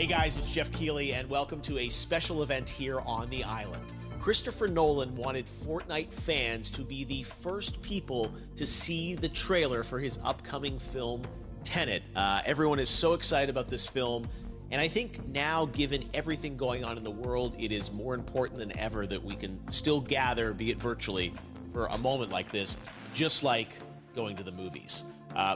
Hey guys, it's Jeff Keighley, and welcome to a special event here on the island. Christopher Nolan wanted Fortnite fans to be the first people to see the trailer for his upcoming film, Tenet. Everyone is so excited about this film, and I think now, given everything going on in the world, it is more important than ever that we can still gather, be it virtually, for a moment like this, just like going to the movies.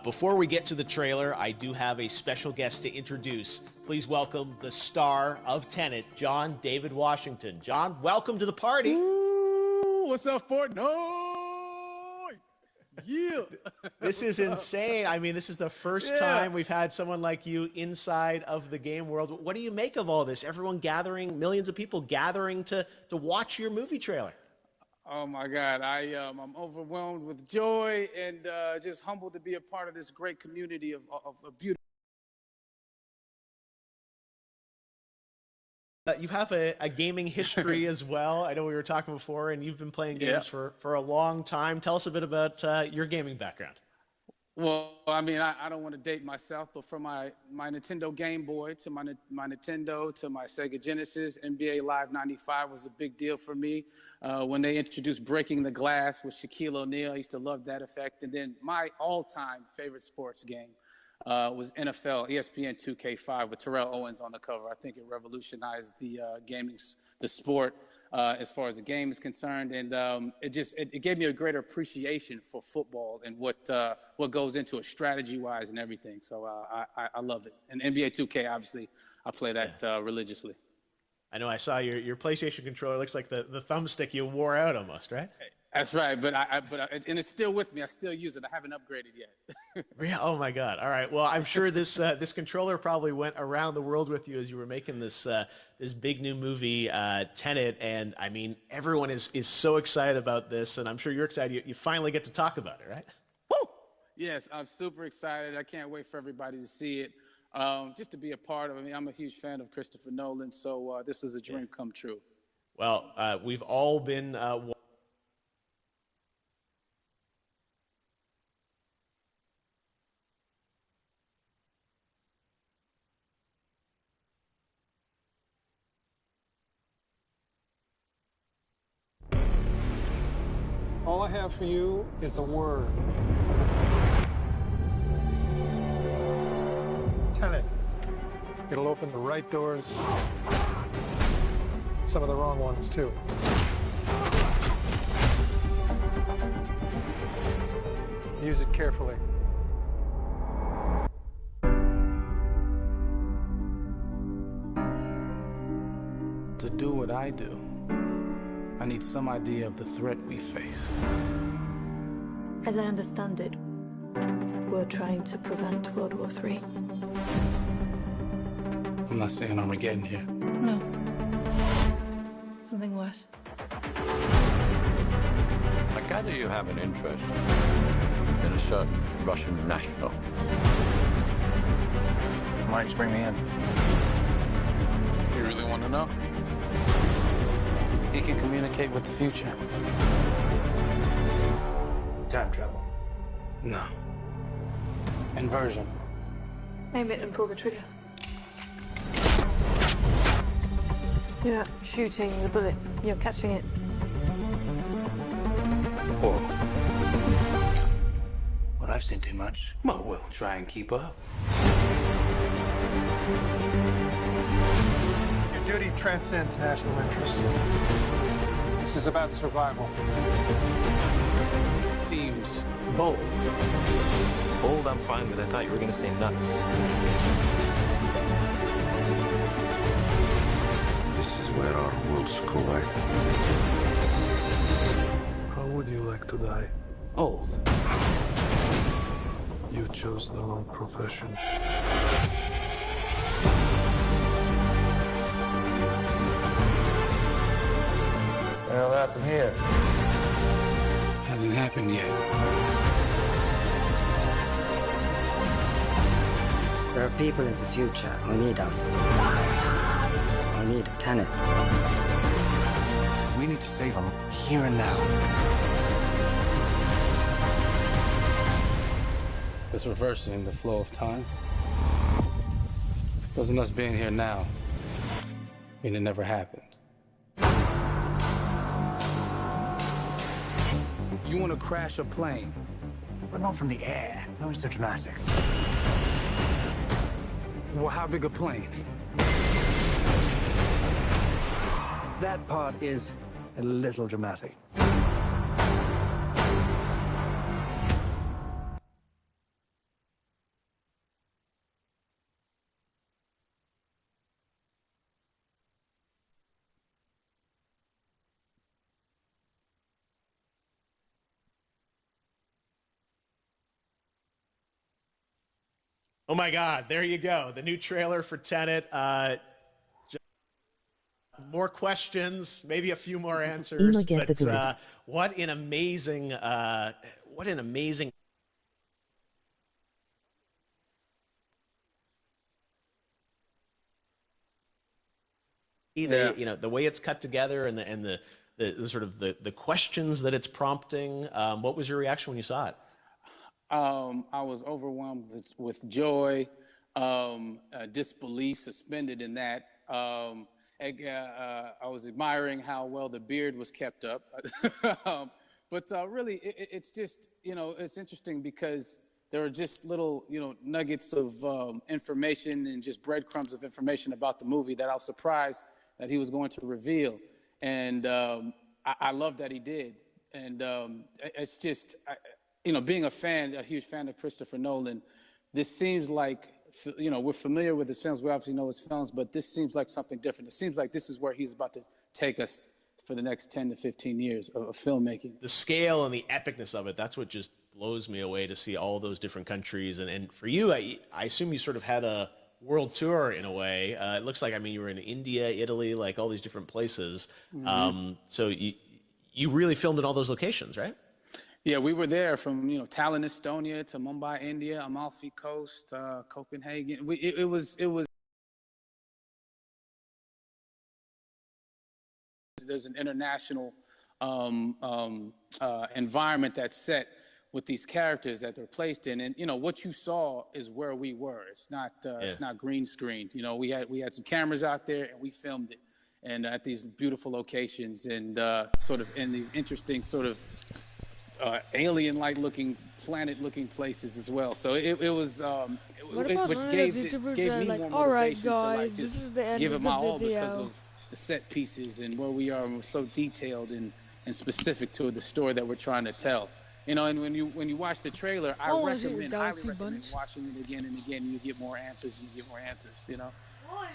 Before we get to the trailer, I do have a special guest to introduce. Please welcome the star of Tenet, John David Washington. John, welcome to the party. Ooh, what's up, Fortnite? Yeah. This is insane. I mean, this is the first time we've had someone like you inside of the game world. What do you make of all this? Everyone gathering, millions of people gathering to watch your movie trailer. Oh my God, I'm overwhelmed with joy and just humbled to be a part of this great community of beauty. You have a gaming history as well. I know we were talking before, and you've been playing games for a long time. Tell us a bit about your gaming background. Well, I mean, I don't want to date myself, but from my Nintendo Game Boy to my Nintendo to my Sega Genesis, NBA Live 95 was a big deal for me. When they introduced Breaking the Glass with Shaquille O'Neal, I used to love that effect. And then my all-time favorite sports game was NFL ESPN 2K5 with Terrell Owens on the cover. I think it revolutionized the sport as far as the game is concerned, and it gave me a greater appreciation for football and what goes into it strategy-wise and everything. So I love it. And NBA 2K, obviously, I play that religiously. I know I saw your PlayStation controller. Looks like the thumbstick you wore out almost, right? That's right, but and it's still with me. I still use it. I haven't upgraded yet. Yeah. Oh my God. All right. Well, I'm sure this controller probably went around the world with you as you were making this big new movie, Tenet. And I mean, everyone is so excited about this, and I'm sure you're excited. You finally get to talk about it, right? Woo! Yes, I'm super excited. I can't wait for everybody to see it. Just to be a part of it. I mean, I'm a huge fan of Christopher Nolan, so this is a dream come true. Well, we've all been. All I have for you is a word. Tenet. It'll open the right doors, some of the wrong ones too. Use it carefully. To do what I do, I need some idea of the threat we face. As I understand it, we're trying to prevent World War III. I'm not saying Armageddon here. No. Something worse. I gather you have an interest in a certain Russian national. Why don't you bring me in? You really want to know? He can communicate with the future. Time travel. No. Inversion. Aim it and pull the trigger. You're not shooting the bullet, you're catching it. Whoa. Well, I've seen too much. Well, we'll try and keep up. Your duty transcends national interests. This is about survival. It seems bold. Bold, I'm fine with. I thought you were going to say nuts. This is where our worlds collide. How would you like to die? Old. You chose the wrong profession. What the hell happened here? Hasn't happened yet. There are people in the future who need us. Who need Tenet. We need to save them here and now. This reversing the flow of time. Doesn't us being here now mean it never happened? You want to crash a plane? But not from the air. No, it's so dramatic. Well, how big a plane? That part is a little dramatic. Oh my God, there you go. The new trailer for Tenet. More questions, maybe a few more answers. But what an amazing that, the way it's cut together and the sort of the questions that it's prompting. What was your reaction when you saw it? I was overwhelmed with joy, disbelief suspended in that. I was admiring how well the beard was kept up. But really, it's just, it's interesting because there are just little, nuggets of information and just breadcrumbs of information about the movie that I was surprised that he was going to reveal. And I love that he did. And it's just, being a huge fan of Christopher Nolan, this seems like, we're familiar with his films. We obviously know his films, but this seems like something different. It seems like this is where he's about to take us for the next 10 to 15 years of filmmaking. The scale and the epicness of it, that's what just blows me away, to see all those different countries. And for you, I assume you sort of had a world tour in a way. It looks like, you were in India, Italy, like all these different places. Mm-hmm. So you really filmed in all those locations, right? Yeah, we were there from, Tallinn, Estonia to Mumbai, India, Amalfi Coast, Copenhagen. It was. There's an international environment that's set with these characters that they're placed in, and what you saw is where we were. It's not green screened. We had some cameras out there and we filmed it, and at these beautiful locations and sort of in these interesting sort of alien-like looking, planet-looking places as well. So it was, which gave me more motivation to just give it my all because of the set pieces and where we are, and we're so detailed and specific to the story that we're trying to tell. And when you watch the trailer, I highly recommend watching it again and again. You get more answers.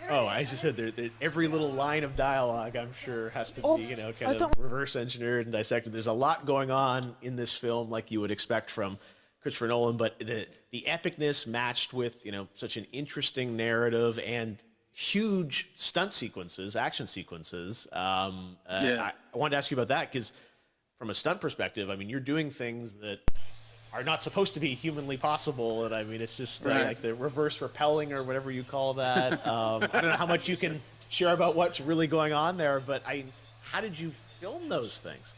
Oh, I just said every little line of dialogue, I'm sure, has to be, kind of reverse engineered and dissected. There's a lot going on in this film, like you would expect from Christopher Nolan, but the epicness matched with, such an interesting narrative and huge stunt sequences, action sequences. I wanted to ask you about that because from a stunt perspective, you're doing things that are not supposed to be humanly possible, and it's just like the reverse rappelling or whatever you call that. I don't know how much you can share about what's really going on there, but how did you film those things?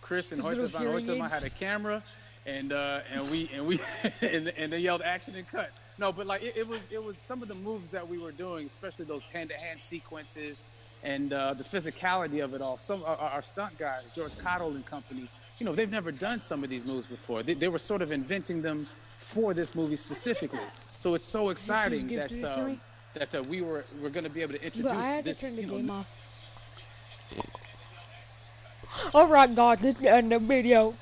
Chris and Hoytema had a camera, and we and they yelled action and cut. No, but it was some of the moves that we were doing, especially those hand-to-hand sequences and the physicality of it all. Some our stunt guys, George Cottle and company, they've never done some of these moves before. They were sort of inventing them for this movie specifically. So it's so exciting that we're going to be able to introduce this. Turn the game off. All right, guys, let's end the video.